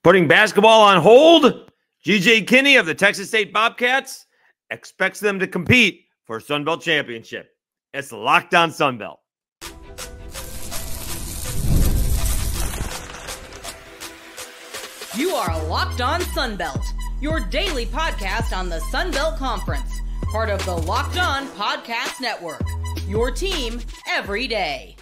Putting basketball on hold, G.J. Kinne of the Texas State Bobcats expects them to compete for a Sunbelt championship. It's Locked On Sunbelt. You are Locked On Sunbelt, your daily podcast on the Sunbelt Conference, part of the Locked On Podcast Network, your team every day.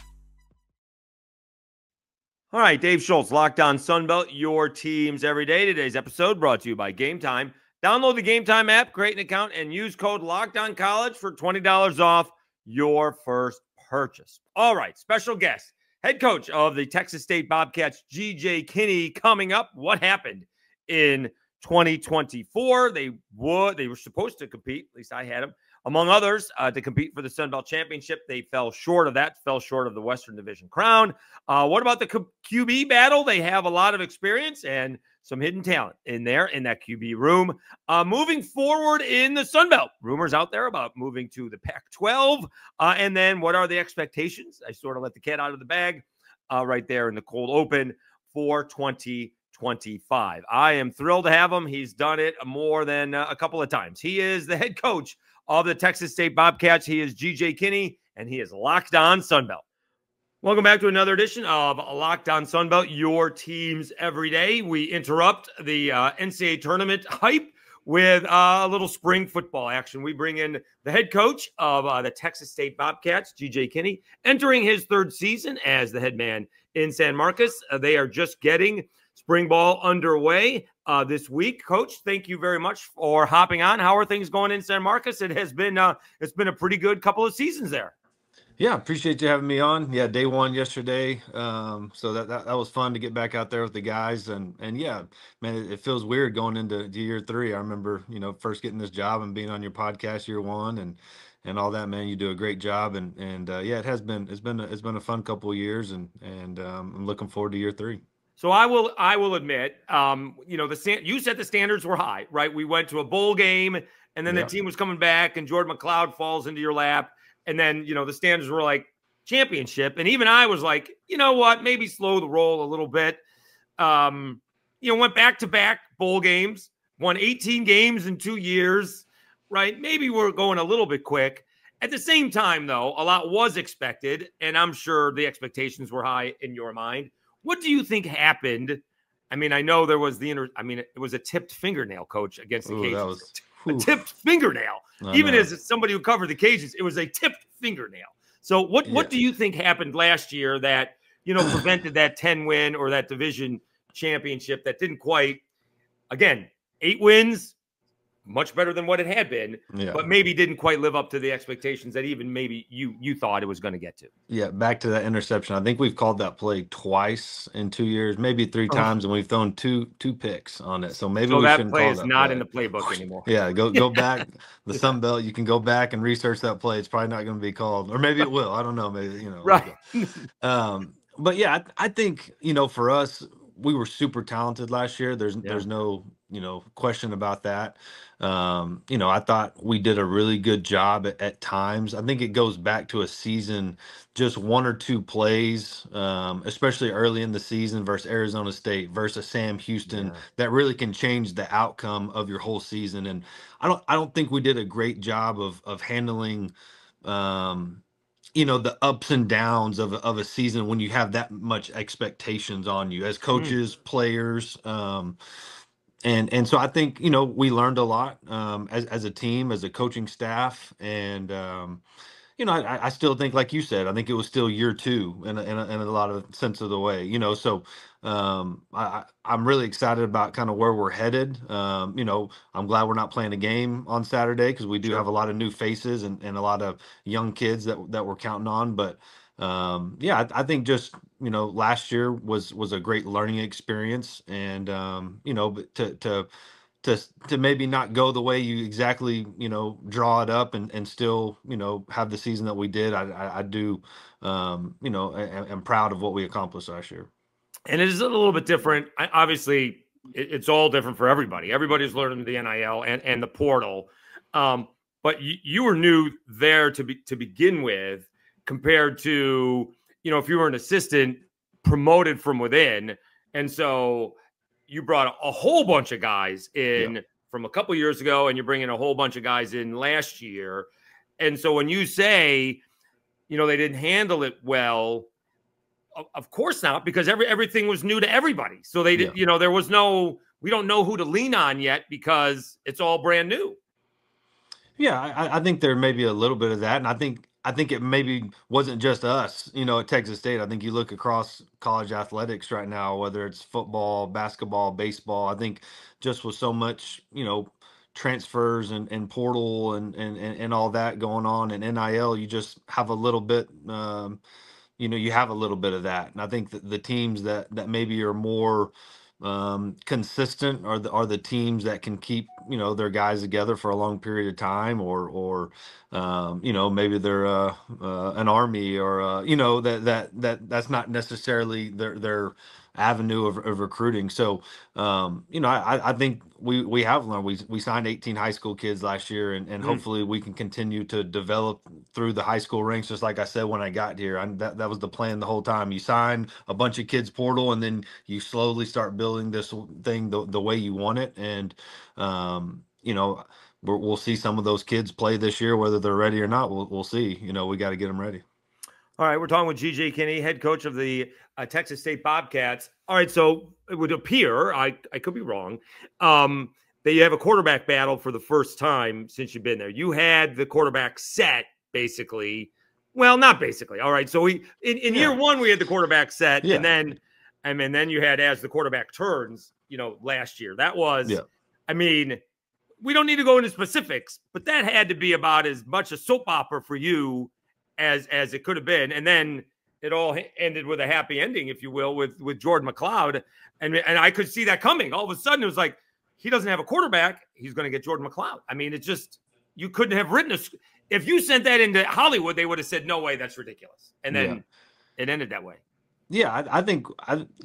All right, Dave Schultz, Locked On Sunbelt, your teams every day. Today's episode brought to you by Game Time. Download the Game Time app, create an account, and use code LOCKEDONCollege for $20 off your first purchase. All right, special guest, head coach of the Texas State Bobcats, G.J. Kinne, coming up. What happened in 2024? They were supposed to compete, at least I had them, among others, to compete for the Sunbelt Championship. They fell short of that, fell short of the Western Division crown. What about the QB battle? They have a lot of experience and some hidden talent in there in that QB room. Moving forward in the Sunbelt, rumors out there about moving to the Pac-12. And then what are the expectations? I sort of let the cat out of the bag right there in the cold open for 2025. I am thrilled to have him. He's done it more than a couple of times. He is the head coach of the Texas State Bobcats. He is G.J. Kinne, and he is Locked On Sunbelt. Welcome back to another edition of Locked On Sunbelt, your teams every day. We interrupt the NCAA tournament hype with a little spring football action. We bring in the head coach of the Texas State Bobcats, G.J. Kinne, entering his third season as the head man in San Marcos. They are just getting spring ball underway this week. Coach, thank you very much for hopping on. How are things going in San Marcos? It's been a pretty good couple of seasons there. Yeah, appreciate you having me on. Yeah, day one yesterday. So that was fun to get back out there with the guys. And yeah, man, it feels weird going into year three. I remember, first getting this job and being on your podcast year one and all that, man. You do a great job. And yeah, it's been a fun couple of years and I'm looking forward to year three. So I will admit, you said the standards were high, right? We went to a bowl game, and then the team was coming back, and Jordan McLeod falls into your lap, and then the standards were like championship, and even I was like, you know what, maybe slow the roll a little bit. Went back-to-back bowl games, won 18 games in 2 years, right? Maybe we're going a little bit quick. At the same time, though, a lot was expected, and I'm sure the expectations were high in your mind. What do you think happened? I mean, I know there was it was a tipped fingernail, Coach, against the Cajuns. A tipped fingernail. Even as somebody who covered the Cajuns, it was a tipped fingernail. So what do you think happened last year that, prevented that 10-win or that division championship that didn't quite, again, 8 wins, much better than what it had been, but maybe didn't quite live up to the expectations that even maybe you thought it was going to get to. Yeah, back to that interception. I think we've called that play twice in 2 years, maybe 3 times, and we've thrown two picks on it. So maybe we shouldn't call that play. Is not in the playbook anymore. Yeah, go back. The Sunbelt, you can go back and research that play. It's probably not going to be called, or maybe it will. I don't know. Maybe Right. But yeah, I think for us, we were super talented last year. There's no question about that. I thought we did a really good job at times. I think it goes back to a season, just 1 or 2 plays, especially early in the season versus Arizona State versus Sam Houston, that really can change the outcome of your whole season. And I don't think we did a great job of handling the ups and downs of a season when you have that much expectations on you as coaches, players. And so I think, we learned a lot as a team, as a coaching staff. And, I still think, like you said, I think it was still year 2 in a lot of sense of the way, so I'm really excited about kind of where we're headed. I'm glad we're not playing a game on Saturday because we do have a lot of new faces and a lot of young kids that we're counting on. But I think just, last year was a great learning experience and, but to maybe not go the way you exactly, draw it up and still, have the season that we did. I do, am proud of what we accomplished last year. And it is a little bit different. Obviously, it's all different for everybody. Everybody's learning the NIL and the portal. But you were new there to begin with compared to, if you were an assistant promoted from within. And so you brought a whole bunch of guys in from a couple years ago, and you're bringing a whole bunch of guys in last year. And so when you say, they didn't handle it well, of course not, because everything was new to everybody. So they did, there was we don't know who to lean on yet because it's all brand new. Yeah, I think there may be a little bit of that. And I think it maybe wasn't just us, at Texas State. I think you look across college athletics right now, whether it's football, basketball, baseball, I think just with so much, transfers and portal and all that going on, and NIL, you just have a little bit, you have a little bit of that. And I think that the teams that maybe are more consistent are the teams that can keep their guys together for a long period of time, or maybe they're an Army, or that's not necessarily their avenue of recruiting. So I think we have learned. We signed 18 high school kids last year, and hopefully we can continue to develop through the high school ranks. Just like I said when I got here, that was the plan the whole time. You sign a bunch of kids portal, and then you slowly start building this thing the way you want it. And we'll see some of those kids play this year, whether they're ready or not. We'll see. We got to get them ready. All right, we're talking with G.J. Kinne, head coach of the Texas State Bobcats. All right, so it would appear, I could be wrong, that you have a quarterback battle for the first time since you've been there. You had the quarterback set, basically. Well, not basically. All right, so in year one, we had the quarterback set, and then you had as the quarterback turns, last year. That was, we don't need to go into specifics, but that had to be about as much a soap opera for you as it could have been. And then it all ended with a happy ending, if you will, with Jordan McLeod. And I could see that coming. All of a sudden, it was like, he doesn't have a quarterback. He's going to get Jordan McLeod. I mean, it's just, you couldn't have written if you sent that into Hollywood, they would have said, no way, that's ridiculous. And then it ended that way. Yeah, I think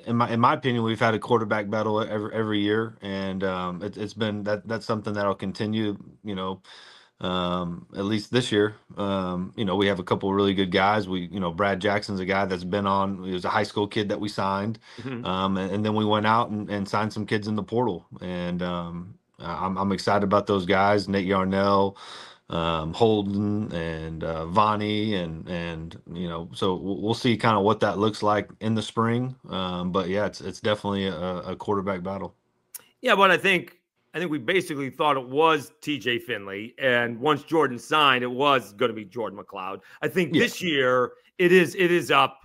in my opinion, we've had a quarterback battle every year. And it's been that's something that'll continue, at least this year. We have a couple of really good guys. Brad Jackson's a guy that's been on. He was a high school kid that we signed, and then we went out and signed some kids in the portal. And I'm excited about those guys: Nate Yarnell, Holden, and Vonnie, and so we'll see kind of what that looks like in the spring. But yeah, it's definitely a quarterback battle. Yeah, but I think we basically thought it was TJ Finley, and once Jordan signed, it was going to be Jordan McLeod. I think this year it is up.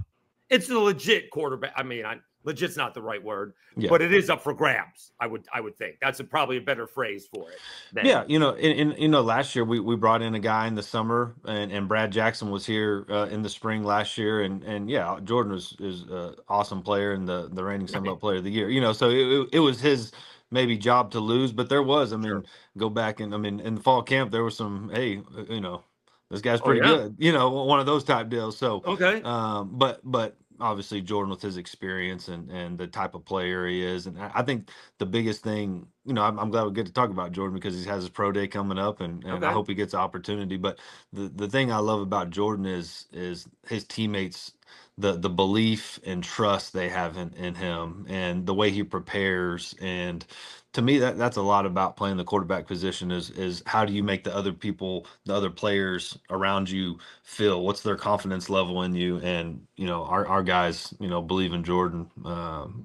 It's a legit quarterback. I mean, legit's not the right word, but it is up for grabs. I would think that's probably a better phrase for it. Last year we brought in a guy in the summer, and Brad Jackson was here in the spring last year, and Jordan is an awesome player and the reigning Sunbelt Player of the Year. So it was his maybe job to lose, but there was, go back and in the fall camp, there was some, hey, this guy's pretty good, one of those type deals. So, but obviously Jordan with his experience and the type of player he is. And I think the biggest thing, I'm glad we get to talk about Jordan because he has his pro day coming up, and I hope he gets the opportunity. But the thing I love about Jordan is his teammates, the belief and trust they have in him, and the way he prepares. And to me, that's a lot about playing the quarterback position is how do you make the other players around you feel? What's their confidence level in you? And, our guys, believe in Jordan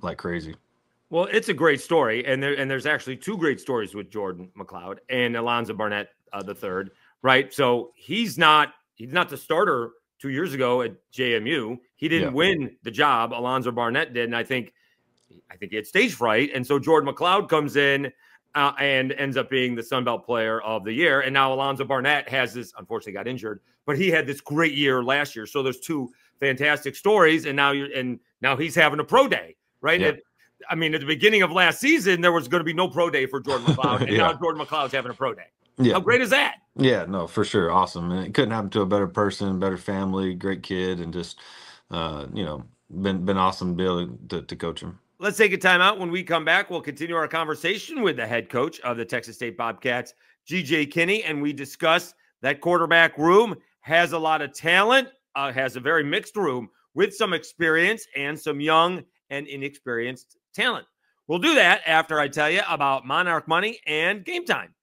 like crazy. Well, it's a great story. And there's actually two great stories with Jordan McLeod and Alonzo Barnett the third, right? So he's not the starter 2 years ago at JMU. He didn't win the job. Alonzo Barnett did. And I think he had stage fright. And so Jordan McLeod comes in and ends up being the Sunbelt Player of the Year. And now Alonzo Barnett has this, unfortunately got injured, but he had this great year last year. So there's two fantastic stories. And now he's having a pro day, right? Yeah. At the beginning of last season, there was going to be no pro day for Jordan McLeod. And now Jordan McLeod's having a pro day. Yeah. How great is that? Yeah, no, for sure. Awesome. And it couldn't happen to a better person, better family, great kid, and just, been awesome to be able to coach him. Let's take a timeout. When we come back, we'll continue our conversation with the head coach of the Texas State Bobcats, G.J. Kinne, and we discuss that quarterback room has a lot of talent, has a very mixed room with some experience and some young and inexperienced talent. We'll do that after I tell you about Monarch Money and Game Time.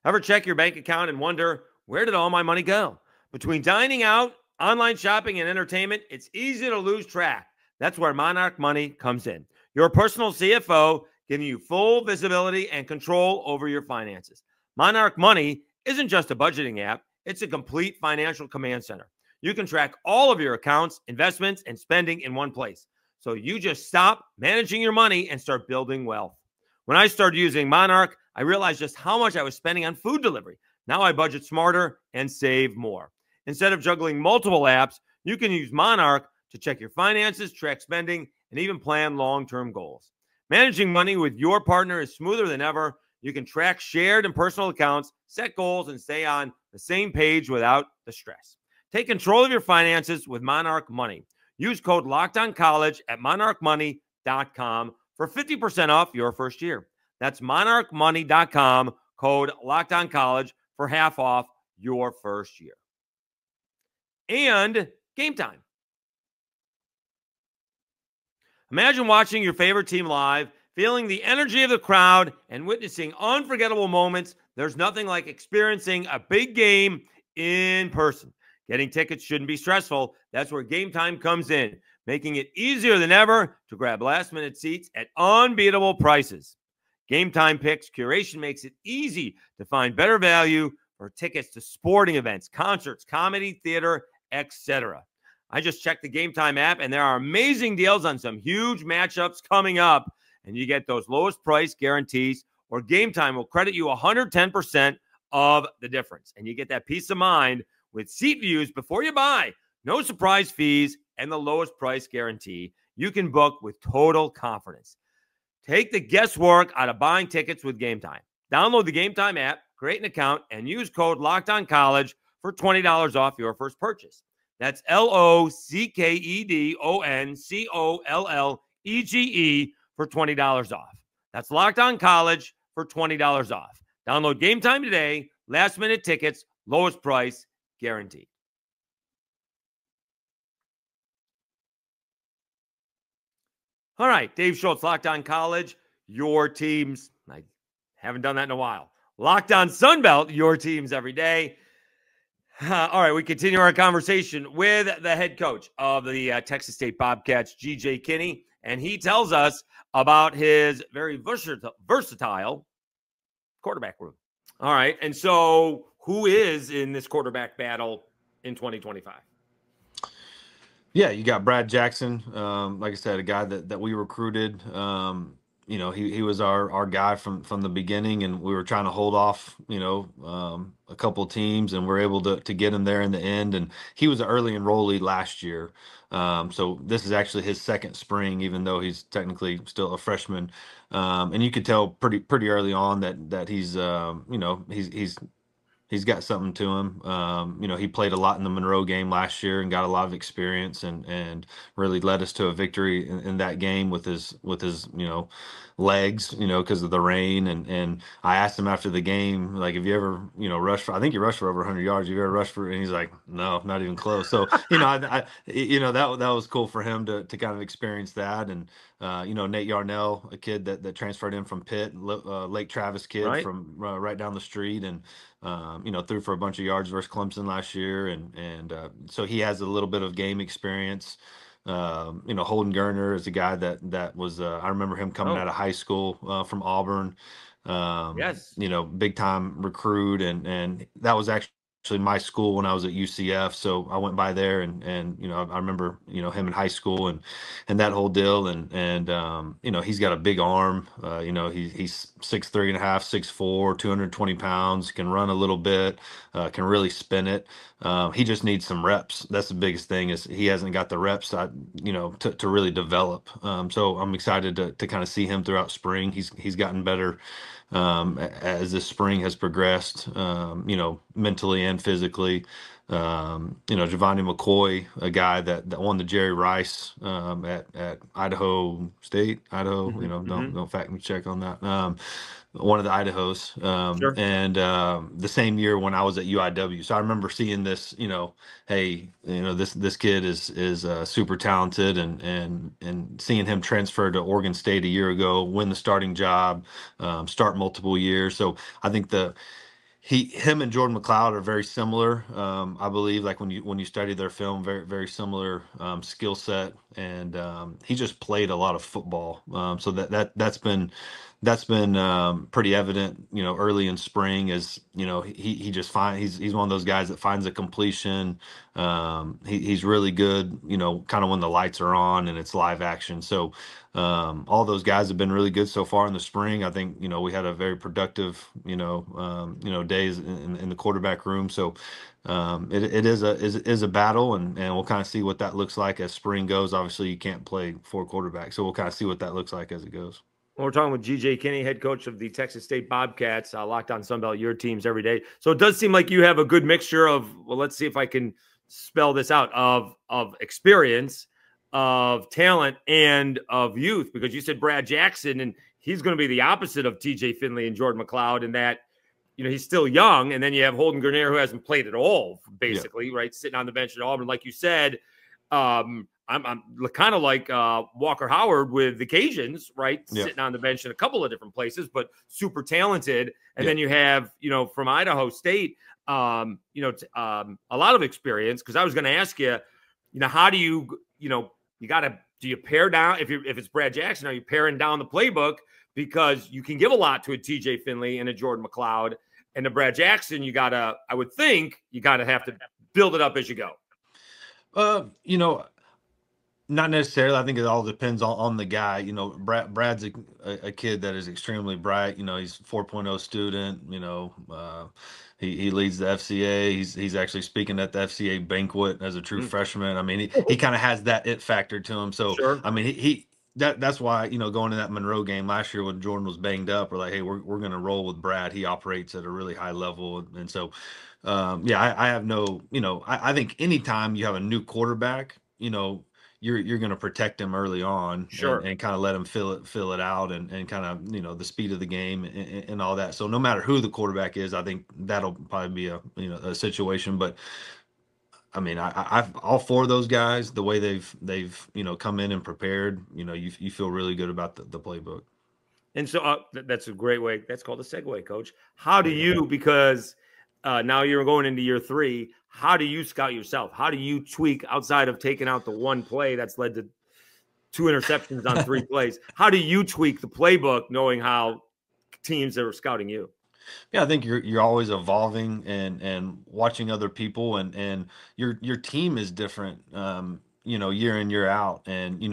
Ever check your bank account and wonder, where did all my money go? Between dining out, online shopping, and entertainment, it's easy to lose track. That's where Monarch Money comes in. Your personal CFO, giving you full visibility and control over your finances. Monarch Money isn't just a budgeting app, it's a complete financial command center. You can track all of your accounts, investments, and spending in one place. So you just stop managing your money and start building wealth. When I started using Monarch, I realized just how much I was spending on food delivery. Now I budget smarter and save more. Instead of juggling multiple apps, you can use Monarch to check your finances, track spending, and even plan long-term goals. Managing money with your partner is smoother than ever. You can track shared and personal accounts, set goals, and stay on the same page without the stress. Take control of your finances with Monarch Money. Use code LOCKEDONCollege at monarchmoney.com for 50% off your first year. That's monarchmoney.com, code LOCKEDONCollege for half off your first year. And Game Time. Imagine watching your favorite team live, feeling the energy of the crowd, and witnessing unforgettable moments. There's nothing like experiencing a big game in person. Getting tickets shouldn't be stressful. That's where Game Time comes in, making it easier than ever to grab last-minute seats at unbeatable prices. Game Time Picks curation makes it easy to find better value for tickets to sporting events, concerts, comedy, theater, etc. I just checked the Game Time app, and there are amazing deals on some huge matchups coming up, and you get those lowest price guarantees, or Game Time will credit you 110% of the difference, and you get that peace of mind with seat views before you buy, no surprise fees, and the lowest price guarantee. You can book with total confidence. Take the guesswork out of buying tickets with Game Time. Download the Game Time app, create an account, and use code LOCKEDONCollege for $20 off your first purchase. That's LOCKEDONCOLLEGE for $20 off. That's Locked On College for $20 off. Download Game Time today. Last minute tickets, lowest price guaranteed. All right, Dave Schultz, Locked On College, your teams. I haven't done that in a while. Locked On Sunbelt, your teams every day. All right, we continue our conversation with the head coach of the Texas State Bobcats, G.J. Kinne, and he tells us about his very versatile quarterback room. All right, and so who is in this quarterback battle in 2025? Yeah, you got Brad Jackson. Like I said, a guy that we recruited. He was our guy from the beginning, and we were trying to hold off, a couple teams, and we're able to get him there in the end. And he was an early enrollee last year. So this is actually his second spring, even though he's technically still a freshman. And you could tell pretty early on that he's he's got something to him. He played a lot in the Monroe game last year and got a lot of experience and really led us to a victory in that game with his legs, because of the rain. And I asked him after the game, like, have you ever, rushed for, I think you rushed for over 100 yards. Have you ever rushed for, and he's like, no, not even close. So, that was cool for him to kind of experience that. And, Nate Yarnell, a kid that transferred in from Pitt, Lake Travis kid, right from right down the street, and threw for a bunch of yards versus Clemson last year, and so he has a little bit of game experience. Holden Geriner is a guy that was I remember him coming out of high school from Auburn. Yes, big time recruit, and that was actually my school when I was at UCF, so I went by there, and I remember him in high school and that whole deal, and he's got a big arm. He's 6'3.5", 6'4", 220 pounds, can run a little bit, can really spin it. He just needs some reps. That's the biggest thing, is he hasn't got the reps to really develop. So I'm excited to kind of see him throughout spring. He's gotten better as this spring has progressed, mentally and physically. Giovanni McCoy, a guy that won the Jerry Rice at Idaho State, Idaho. Don't fact me check on that. One of the Idahos, Sure. and the same year when I was at UIW. So I remember seeing this. Hey, this kid is super talented, and seeing him transfer to Oregon State a year ago, win the starting job, start multiple years. So I think him and Jordan McLeod are very similar. I believe, like when you study their film, very very similar skill set, and he just played a lot of football. So that's been pretty evident, early in spring. As he just he's one of those guys that finds a completion. He's really good, kind of when the lights are on and it's live action. So all those guys have been really good so far in the spring. I think we had a very productive days in the quarterback room. So it is a battle, and we'll kind of see what that looks like as spring goes. Obviously, you can't play 4 quarterbacks, so we'll kind of see what that looks like as it goes. We're talking with GJ Kinne, head coach of the Texas State Bobcats, Locked On Sunbelt, your teams every day. So it does seem like you have a good mixture of, well, let's see if I can spell this out, of experience, of talent, and of youth, because you said Brad Jackson, and he's going to be the opposite of TJ Finley and Jordan McLeod in that, he's still young. And then you have Holden Geriner, who hasn't played at all, basically, right? Sitting on the bench at Auburn. Like you said, I'm kind of like Walker Howard with the Cajuns, right? Yeah. Sitting on the bench in a couple of different places, but super talented. And then you have, from Idaho State, a lot of experience. Because I was going to ask you, how do you, do you pare down, if it's Brad Jackson, are you paring down the playbook? Because you can give a lot to a TJ Finley and a Jordan McLeod, and a Brad Jackson, I would think you gotta have to build it up as you go. Not necessarily. I think it all depends on the guy. Brad's a kid that is extremely bright. He's 4.0 student. He leads the FCA. He's actually speaking at the FCA banquet as a true freshman. I mean, he kind of has that it factor to him. So, sure. I mean, that's why, going to that Monroe game last year when Jordan was banged up, we're like, hey, we're going to roll with Brad. He operates at a really high level. And so, I have no, I think anytime you have a new quarterback, you're going to protect him early on, sure, and kind of let him fill it out, and kind of, the speed of the game and all that. So no matter who the quarterback is, I think that'll probably be a situation. But I mean, I've all 4 of those guys, the way they've come in and prepared, you feel really good about the playbook. And so that's a great way. That's called a segue, Coach. How do you, because now you're going into year 3, how do you scout yourself? How do you tweak outside of taking out the one play that's led to 2 interceptions on 3 plays? How do you tweak the playbook knowing how teams are scouting you? Yeah, I think you're always evolving and watching other people, and your team is different, year in, year out. And,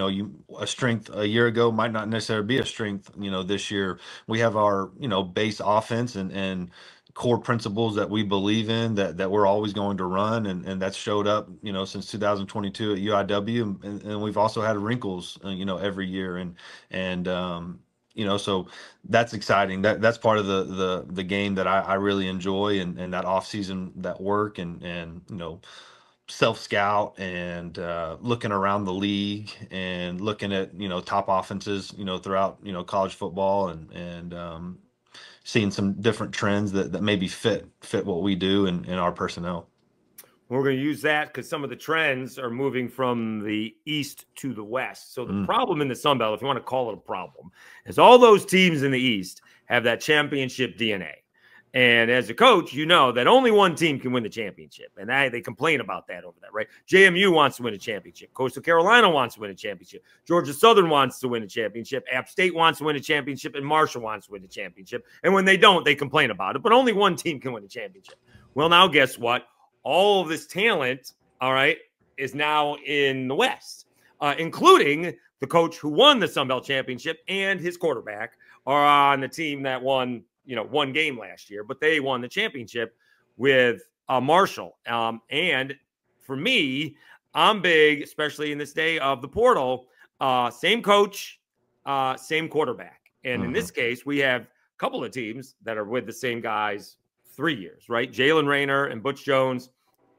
a strength a year ago might not necessarily be a strength, this year. We have our, base offense and core principles that we believe in that we're always going to run. And that's showed up, since 2022 at UIW. And we've also had wrinkles, every year. And so that's exciting. That's part of the game that I really enjoy, and that off season, that work and self scout and looking around the league and looking at top offenses throughout college football and seeing some different trends that maybe fit what we do and our personnel. We're going to use that because some of the trends are moving from the East to the West. So the problem in the Sunbelt, if you want to call it a problem, is all those teams in the East have that championship DNA. And as a coach, you know that only one team can win the championship. And they complain about that over there, right? JMU wants to win a championship. Coastal Carolina wants to win a championship. Georgia Southern wants to win a championship. App State wants to win a championship. And Marshall wants to win a championship. And when they don't, they complain about it. But only one team can win a championship. Well, now guess what? All of this talent, all right, is now in the West, including the coach who won the Sunbelt Championship and his quarterback are on the team that won, one game last year, but they won the championship with Marshall. And for me, I'm big, especially in this day of the portal, same coach, same quarterback. And in this case, we have a couple of teams that are with the same guys 3 years, right? Jalen Rayner and Butch Jones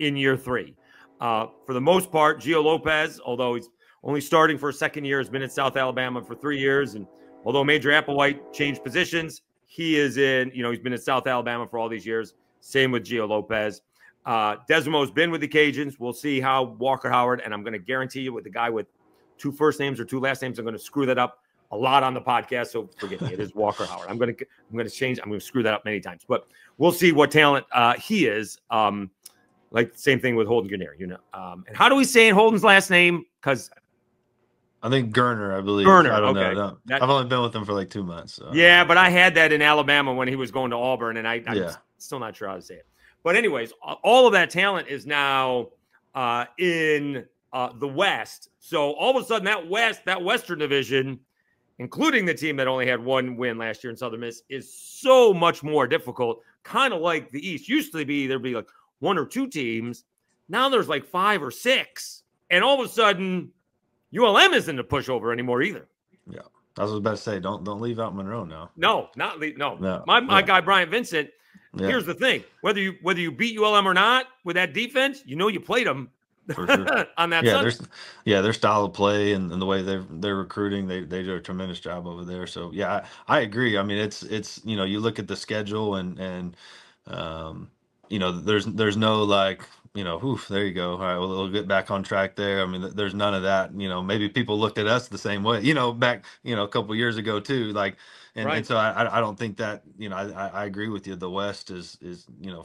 in year 3. For the most part, Gio Lopez, although he's only starting for a second year, has been at South Alabama for 3 years. And although Major Applewhite changed positions, he is he's been at South Alabama for all these years. Same with Gio Lopez. Desmo's been with the Cajuns. We'll see how Walker Howard, and I'm going to guarantee you with the guy with 2 first names or 2 last names, I'm going to screw that up a lot on the podcast. So forgive me. It is Walker Howard. I'm going to change. I'm going to screw that up many times, but we'll see what talent he is. Like the same thing with Holden Geriner, and how do we say Holden's last name? Because I think Geriner, I believe. Geriner, I don't okay. know. I've only been with him for like 2 months. So. Yeah, but I had that in Alabama when he was going to Auburn, and I'm still not sure how to say it. But anyways, all of that talent is now in the West. So all of a sudden, that Western Division, including the team that only had 1 win last year in Southern Miss, is so much more difficult. Kind of like the East used to be. There'd be like 1 or 2 teams. Now there's like 5 or 6, and all of a sudden, ULM isn't a pushover anymore either. Yeah, I was about to say, don't leave out Monroe now. No. My guy Brian Vincent. Yeah. Here's the thing: whether you beat ULM or not with that defense, you played them for sure. on that. Their style of play and the way they're recruiting, they do a tremendous job over there. So yeah, I agree. I mean, it's you look at the schedule and there's no like there you go. All right, we'll get back on track there. I mean, there's none of that. Maybe people looked at us the same way. Back a couple of years ago too. Like. And so I don't think that, I agree with you. The West is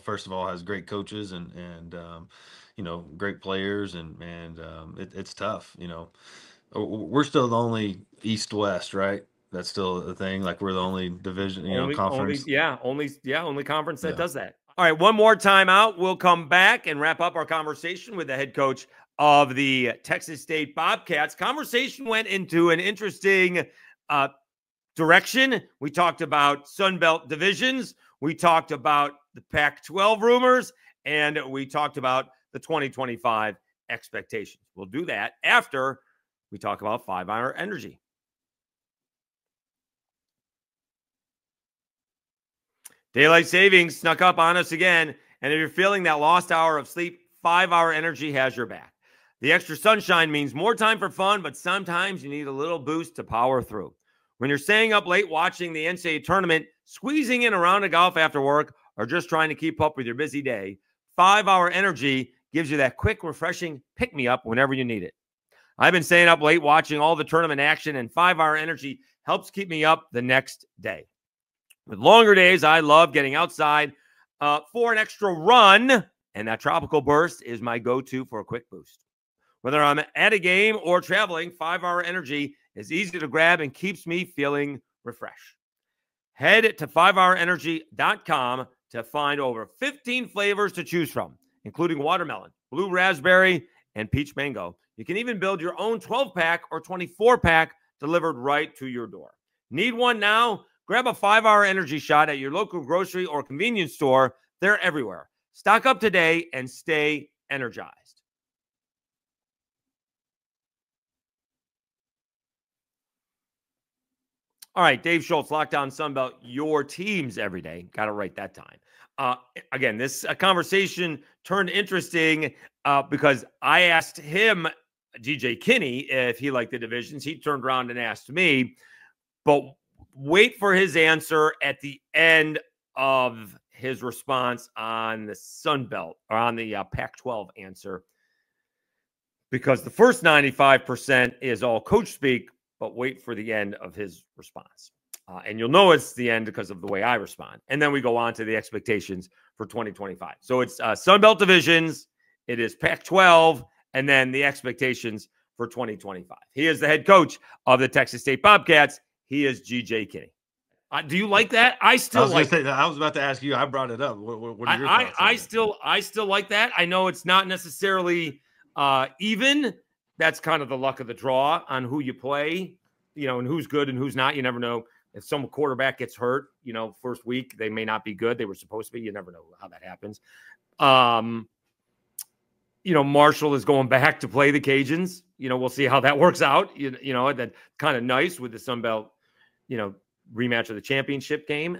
first of all, has great coaches and great players and it's tough. We're still the only East-West, right? That's still a thing. Like we're the only division, conference. Only conference that does that. All right, one more time out. We'll come back and wrap up our conversation with the head coach of the Texas State Bobcats. Conversation went into an interesting direction. We talked about Sunbelt divisions. We talked about the Pac-12 rumors, and we talked about the 2025 expectations. We'll do that after we talk about 5-Hour Energy. Daylight savings snuck up on us again, and if you're feeling that lost hour of sleep, 5-Hour Energy has your back. The extra sunshine means more time for fun, but sometimes you need a little boost to power through. When you're staying up late watching the NCAA tournament, squeezing in a round of golf after work, or just trying to keep up with your busy day, 5-Hour Energy gives you that quick, refreshing pick-me-up whenever you need it. I've been staying up late watching all the tournament action, and 5-Hour Energy helps keep me up the next day. With longer days, I love getting outside for an extra run, and that tropical burst is my go-to for a quick boost. Whether I'm at a game or traveling, 5-Hour Energy is easy to grab and keeps me feeling refreshed. Head to 5hourenergy.com to find over 15 flavors to choose from, including watermelon, blue raspberry, and peach mango. You can even build your own 12-pack or 24-pack delivered right to your door. Need one now? Grab a 5-Hour Energy shot at your local grocery or convenience store. They're everywhere. Stock up today and stay energized. All right, Dave Schultz, Lockdown Sunbelt, your teams every day. Got it right that time. Again, this conversation turned interesting because I asked him, DJ Kinne, if he liked the divisions. He turned around and asked me, but wait for his answer at the end of his response on the Sunbelt, or on the Pac-12 answer, because the first 95% is all coach speak, but wait for the end of his response. And you'll know it's the end because of the way I respond. And then we go on to the expectations for 2025. So it's Sunbelt divisions, it is Pac-12, and then the expectations for 2025. He is the head coach of the Texas State Bobcats. He is GJ Kinne. Do you like that? I was about to ask you. I brought it up. What are your thoughts? I still like that. I know it's not necessarily even. That's kind of the luck of the draw on who you play, and who's good and who's not. You never know. If some quarterback gets hurt, first week, they may not be good. They were supposed to be. You never know how that happens. Marshall is going back to play the Cajuns. We'll see how that works out. That's kind of nice with the Sunbelt, rematch of the championship game.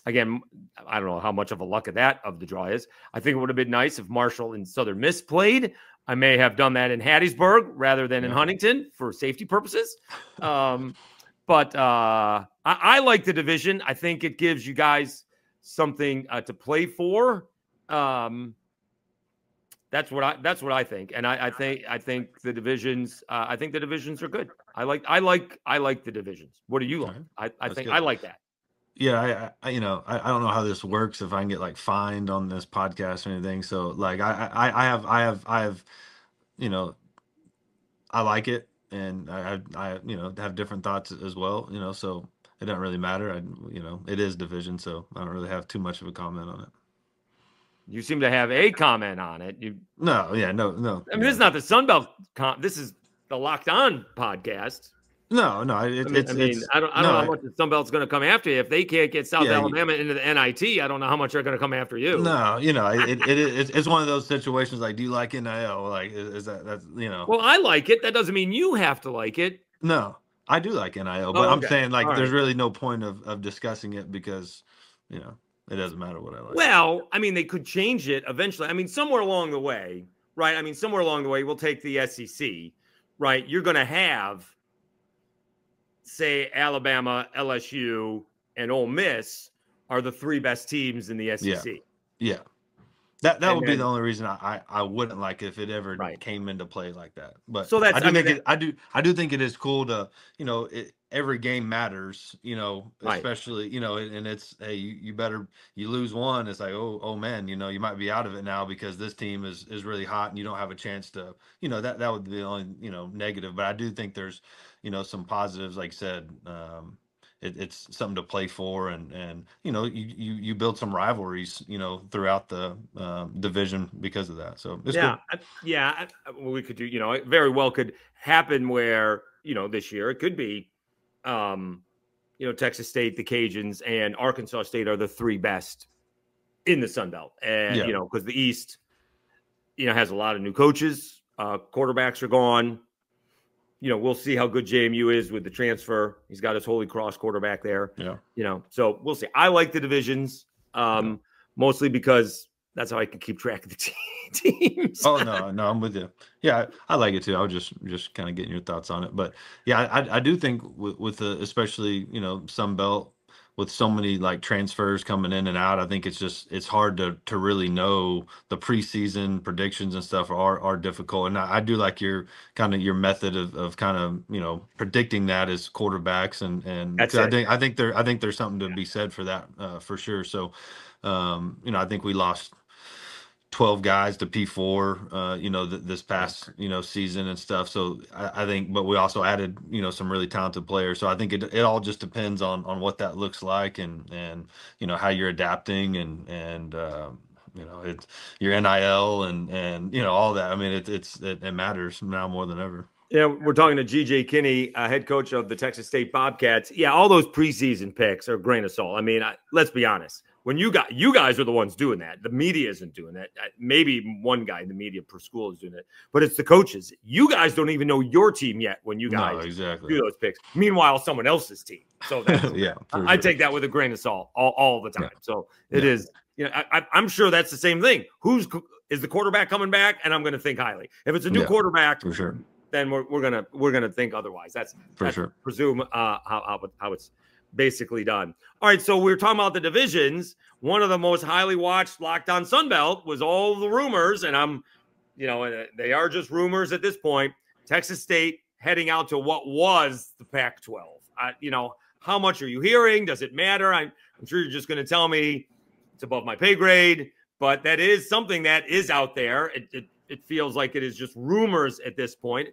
Again, I don't know how much of a luck of the draw is. I think it would have been nice if Marshall and Southern Miss played. I may have done that in Hattiesburg rather than in Huntington for safety purposes. But I like the division. I think it gives you guys something to play for. That's what I think, and I think the divisions. I think the divisions are good. I like the divisions. What do you like? I think good. I like that. Yeah, I don't know how this works, if I can get like fined on this podcast or anything. So like I have I like it, and I have different thoughts as well. So it doesn't really matter. It is division, so I don't really have too much of a comment on it. You seem to have a comment on it. No. I mean, this is not the Sunbelt. This is the Locked On podcast. No. I don't know how much the Sunbelt's going to come after you. If they can't get South Alabama into the NIT, I don't know how much they're going to come after you. No, it's one of those situations. Like, do you like NIL? Like, is that's Well, I like it. That doesn't mean you have to like it. No, I do like NIL, but I'm saying like there's really no point of discussing it because it doesn't matter what I like. Well, I mean, they could change it eventually. I mean, somewhere along the way, right? I mean, somewhere along the way, we'll take the SEC, right? You're going to have, say, Alabama, LSU, and Ole Miss are the three best teams in the SEC. Yeah. That would be the only reason I wouldn't like it if it ever came into play like that. But so that's I do think it is cool to every game matters, especially and it's hey you lose one, it's like oh man, you might be out of it now because this team is really hot and you don't have a chance to that would be the only negative. But I do think there's some positives, like I said. It's something to play for, and you build some rivalries throughout the division because of that. So it's cool. We could do it very well could happen where this year it could be Texas State, the Cajuns, and Arkansas State are the three best in the Sun Belt, and because the East has a lot of new coaches, quarterbacks are gone. We'll see how good JMU is with the transfer. He's got his Holy Cross quarterback there. Yeah. So we'll see. I like the divisions, mostly because that's how I can keep track of the teams. Oh, no, I'm with you. Yeah, I like it too. I was just kind of getting your thoughts on it. But yeah, I do think with the, especially, Sun Belt, with so many like transfers coming in and out, I think it's hard to really know. The preseason predictions and stuff are difficult. And I do like your method of kind of, predicting that as quarterbacks and I think there's something to be said for that, for sure. So, I think we lost 12 guys to P4, this past, season and stuff. So I think, but we also added, some really talented players. So I think it all just depends on what that looks like and how you're adapting and it's your NIL and all that. I mean, it matters now more than ever. Yeah, we're talking to GJ Kinne, head coach of the Texas State Bobcats. Yeah, all those preseason picks are a grain of salt. I mean, let's be honest. When you guys are the ones doing that. The media isn't doing that. Maybe one guy in the media per school is doing it, but it's the coaches. You guys don't even know your team yet when you guys do those picks. Meanwhile, someone else's team. So that's, I take that with a grain of salt all the time. Yeah. So it is. I'm sure that's the same thing. Is the quarterback coming back? And I'm going to think highly. If it's a new quarterback, for sure, then we're gonna think otherwise. That's sure. Presume how it's basically done. All right, so we were talking about the divisions. One of the most highly watched Locked On Sunbelt was all the rumors, and they are just rumors at this point. Texas State heading out to what was the Pac-12. How much are you hearing? Does it matter? I'm sure you're just going to tell me it's above my pay grade, but that is something that is out there. It feels like it is just rumors at this point.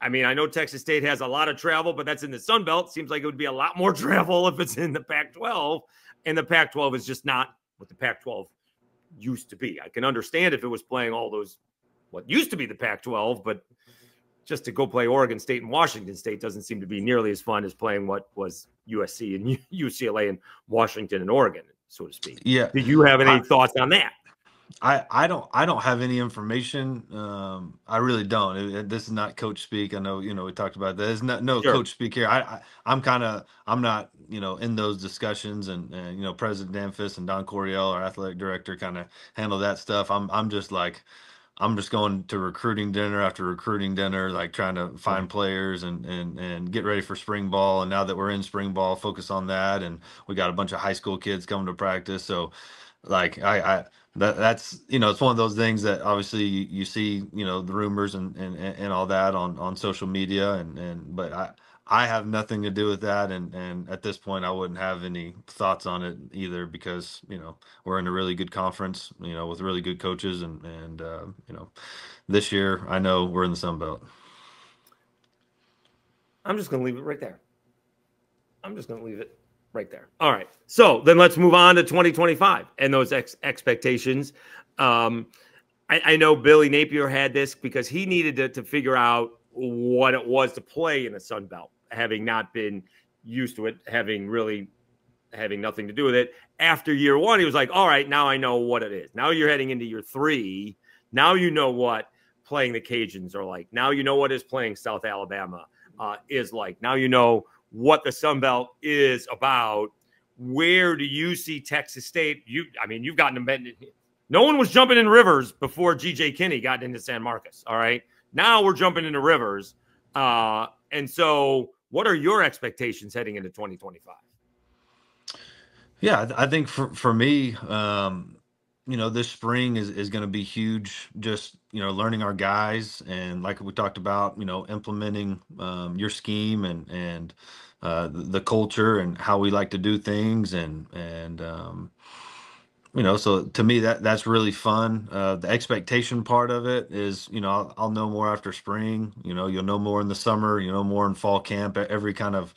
I mean, I know Texas State has a lot of travel, but that's in the Sun Belt. Seems like it would be a lot more travel if it's in the Pac-12. And the Pac-12 is just not what the Pac-12 used to be. I can understand if it was playing all those, what used to be the Pac-12, but just to go play Oregon State and Washington State doesn't seem to be nearly as fun as playing what was USC and UCLA and Washington and Oregon, so to speak. Yeah. Did you have any thoughts on that? I don't have any information. I really don't. This is not coach speak. I know, we talked about that. There's no Sure. coach speak here. I'm not, in those discussions, and President Danfus and Don Coryell, our athletic director, kind of handle that stuff. I'm just like, I'm just going to recruiting dinner after recruiting dinner, like trying to find players and get ready for spring ball. And now that we're in spring ball, focus on that. And we got a bunch of high school kids coming to practice. So like that's it's one of those things that obviously you see, the rumors and all that on social media, but I have nothing to do with that, and at this point I wouldn't have any thoughts on it either, because we're in a really good conference, with really good coaches, and this year I know we're in the Sunbelt. I'm just going to leave it right there. All right. So then let's move on to 2025 and those expectations. I know Billy Napier had this because he needed to figure out what it was to play in the Sun Belt, having not been used to it, having nothing to do with it. After year one, he was like, all right, now I know what it is. Now you're heading into year three. Now you know what playing the Cajuns are like. Now you know what is playing South Alabama is like. Now you know what the Sun Belt is about. Where do you see Texas State? You've gotten them. No one was jumping in rivers before G.J. Kinne got into San Marcos. All right. Now we're jumping into rivers. And so what are your expectations heading into 2025? Yeah, I think for me, this spring is going to be huge. Just, learning our guys, and like we talked about, implementing your scheme and the culture and how we like to do things. So to me, that's really fun. The expectation part of it is, I'll know more after spring. You'll know more in the summer. More in fall camp. Every kind of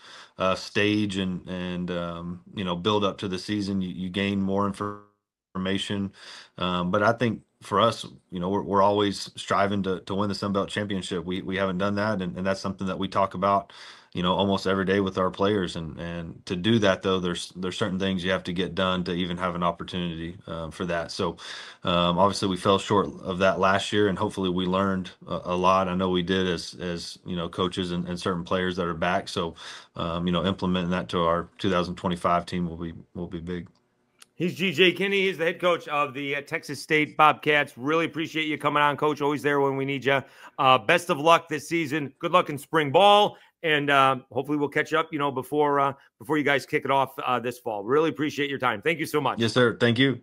stage and build up to the season, you gain more information. But I think for us, we're always striving to win the Sunbelt Championship. We haven't done that, and that's something that we talk about, almost every day with our players. And to do that, though, there's certain things you have to get done to even have an opportunity for that. So obviously we fell short of that last year, and hopefully we learned a lot. I know we did as coaches and certain players that are back. So implementing that to our 2025 team will be big. He's G.J. Kinne. He's the head coach of the Texas State Bobcats. Really appreciate you coming on, Coach. Always there when we need you. Best of luck this season. Good luck in spring ball, and hopefully we'll catch up, before you guys kick it off this fall. Really appreciate your time. Thank you so much. Yes, sir. Thank you.